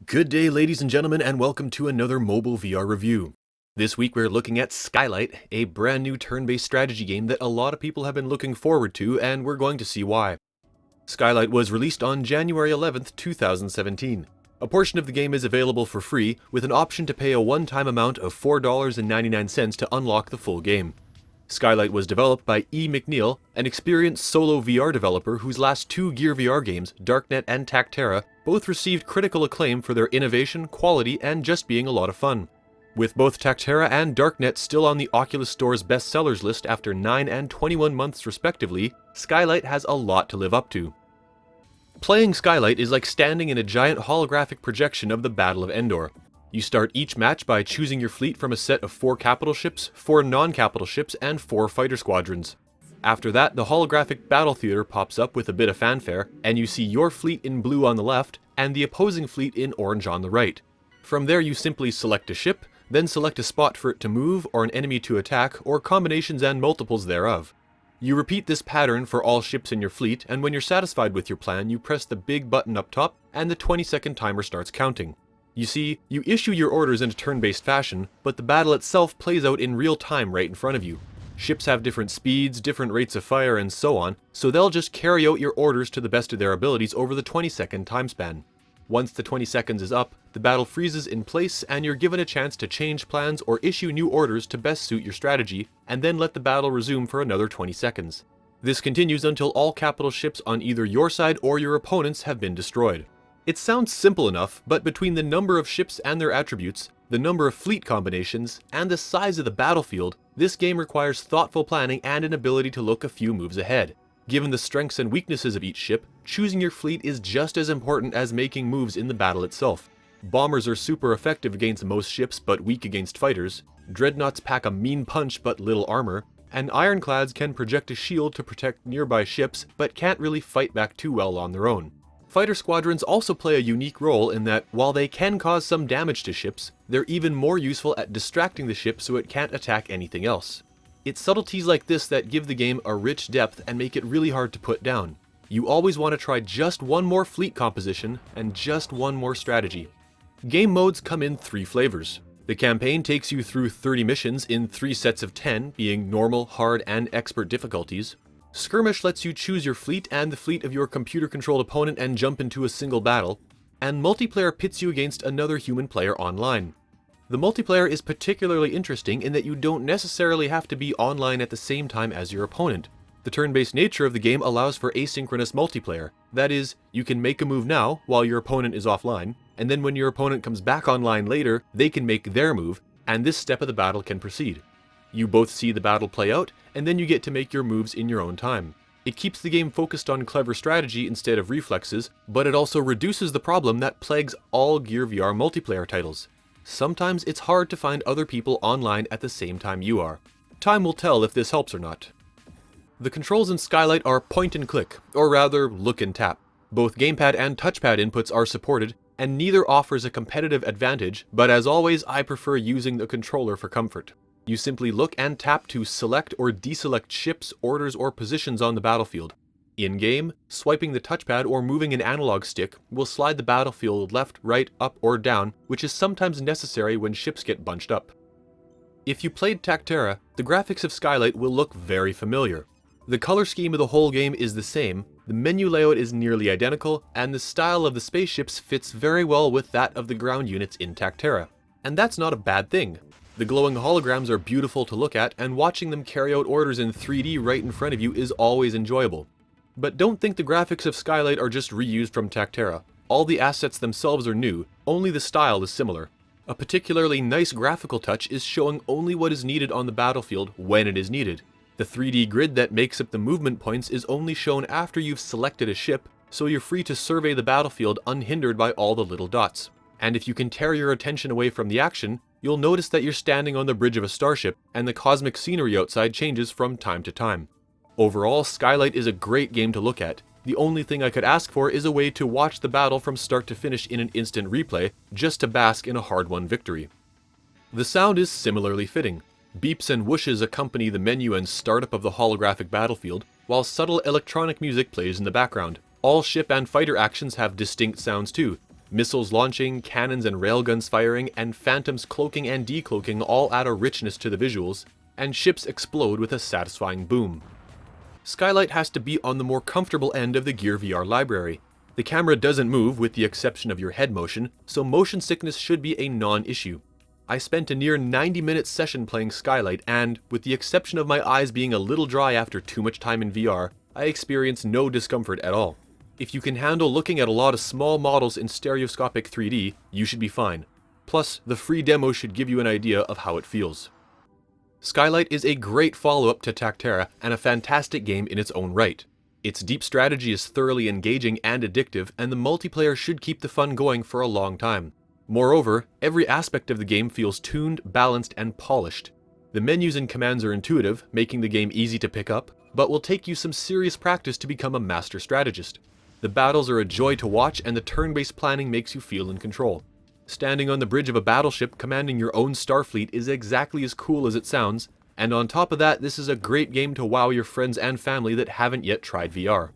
Good day, ladies and gentlemen, and welcome to another mobile VR review. This week we're looking at Skylight, a brand new turn-based strategy game that a lot of people have been looking forward to, and we're going to see why. Skylight was released on January 11th, 2017. A portion of the game is available for free, with an option to pay a one-time amount of $4.99 to unlock the full game. Skylight was developed by E. McNeil, an experienced solo VR developer whose last two Gear VR games, Darknet and Tactera, both received critical acclaim for their innovation, quality, and just being a lot of fun. With both Tactera and Darknet still on the Oculus Store's bestsellers list after 9 and 21 months respectively, Skylight has a lot to live up to. Playing Skylight is like standing in a giant holographic projection of the Battle of Endor. You start each match by choosing your fleet from a set of 4 capital ships, 4 non-capital ships, and 4 fighter squadrons. After that, the holographic battle theater pops up with a bit of fanfare, and you see your fleet in blue on the left, and the opposing fleet in orange on the right. From there you simply select a ship, then select a spot for it to move, or an enemy to attack, or combinations and multiples thereof. You repeat this pattern for all ships in your fleet, and when you're satisfied with your plan, you press the big button up top, and the 20-second timer starts counting. You see, you issue your orders in a turn-based fashion, but the battle itself plays out in real time right in front of you. Ships have different speeds, different rates of fire, and so on, so they'll just carry out your orders to the best of their abilities over the 20-second time span. Once the 20 seconds is up, the battle freezes in place and you're given a chance to change plans or issue new orders to best suit your strategy, and then let the battle resume for another 20 seconds. This continues until all capital ships on either your side or your opponent's have been destroyed. It sounds simple enough, but between the number of ships and their attributes, the number of fleet combinations, and the size of the battlefield, this game requires thoughtful planning and an ability to look a few moves ahead. Given the strengths and weaknesses of each ship, choosing your fleet is just as important as making moves in the battle itself. Bombers are super effective against most ships but weak against fighters, dreadnoughts pack a mean punch but little armor, and ironclads can project a shield to protect nearby ships but can't really fight back too well on their own. Fighter squadrons also play a unique role in that, while they can cause some damage to ships, they're even more useful at distracting the ship so it can't attack anything else. It's subtleties like this that give the game a rich depth and make it really hard to put down. You always want to try just one more fleet composition and just one more strategy. Game modes come in 3 flavors. The campaign takes you through 30 missions in 3 sets of 10, being normal, hard, and expert difficulties. Skirmish lets you choose your fleet and the fleet of your computer-controlled opponent and jump into a single battle, and multiplayer pits you against another human player online. The multiplayer is particularly interesting in that you don't necessarily have to be online at the same time as your opponent. The turn-based nature of the game allows for asynchronous multiplayer. That is, you can make a move now while your opponent is offline, and then when your opponent comes back online later, they can make their move, and this step of the battle can proceed. You both see the battle play out, and then you get to make your moves in your own time. It keeps the game focused on clever strategy instead of reflexes, but it also reduces the problem that plagues all Gear VR multiplayer titles. Sometimes it's hard to find other people online at the same time you are. Time will tell if this helps or not. The controls in Skylight are point and click, or rather, look and tap. Both gamepad and touchpad inputs are supported, and neither offers a competitive advantage, but as always I prefer using the controller for comfort. You simply look and tap to select or deselect ships, orders, or positions on the battlefield. In-game, swiping the touchpad or moving an analog stick will slide the battlefield left, right, up, or down, which is sometimes necessary when ships get bunched up. If you played Tactera, the graphics of Skylight will look very familiar. The color scheme of the whole game is the same, the menu layout is nearly identical, and the style of the spaceships fits very well with that of the ground units in Tactera. And that's not a bad thing. The glowing holograms are beautiful to look at, and watching them carry out orders in 3D right in front of you is always enjoyable. But don't think the graphics of Skylight are just reused from Tactera. All the assets themselves are new, only the style is similar. A particularly nice graphical touch is showing only what is needed on the battlefield when it is needed. The 3D grid that makes up the movement points is only shown after you've selected a ship, so you're free to survey the battlefield unhindered by all the little dots. And if you can tear your attention away from the action, you'll notice that you're standing on the bridge of a starship, and the cosmic scenery outside changes from time to time. Overall, Skylight is a great game to look at. The only thing I could ask for is a way to watch the battle from start to finish in an instant replay, just to bask in a hard-won victory. The sound is similarly fitting. Beeps and whooshes accompany the menu and startup of the holographic battlefield, while subtle electronic music plays in the background. All ship and fighter actions have distinct sounds too. Missiles launching, cannons and railguns firing, and phantoms cloaking and decloaking all add a richness to the visuals, and ships explode with a satisfying boom. Skylight has to be on the more comfortable end of the Gear VR library. The camera doesn't move with the exception of your head motion, so motion sickness should be a non-issue. I spent a near 90-minute session playing Skylight and, with the exception of my eyes being a little dry after too much time in VR, I experienced no discomfort at all. If you can handle looking at a lot of small models in stereoscopic 3D, you should be fine. Plus, the free demo should give you an idea of how it feels. Skylight is a great follow-up to Tactera and a fantastic game in its own right. Its deep strategy is thoroughly engaging and addictive, and the multiplayer should keep the fun going for a long time. Moreover, every aspect of the game feels tuned, balanced, and polished. The menus and commands are intuitive, making the game easy to pick up, but will take you some serious practice to become a master strategist. The battles are a joy to watch, and the turn-based planning makes you feel in control. Standing on the bridge of a battleship commanding your own starfleet is exactly as cool as it sounds, and on top of that, this is a great game to wow your friends and family that haven't yet tried VR.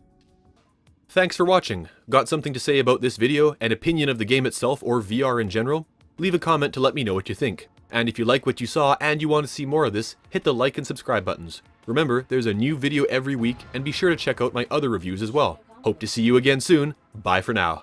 Thanks for watching. Got something to say about this video, an opinion of the game itself, or VR in general? Leave a comment to let me know what you think. And if you like what you saw and you want to see more of this, hit the like and subscribe buttons. Remember, there's a new video every week, and be sure to check out my other reviews as well. Hope to see you again soon. Bye for now.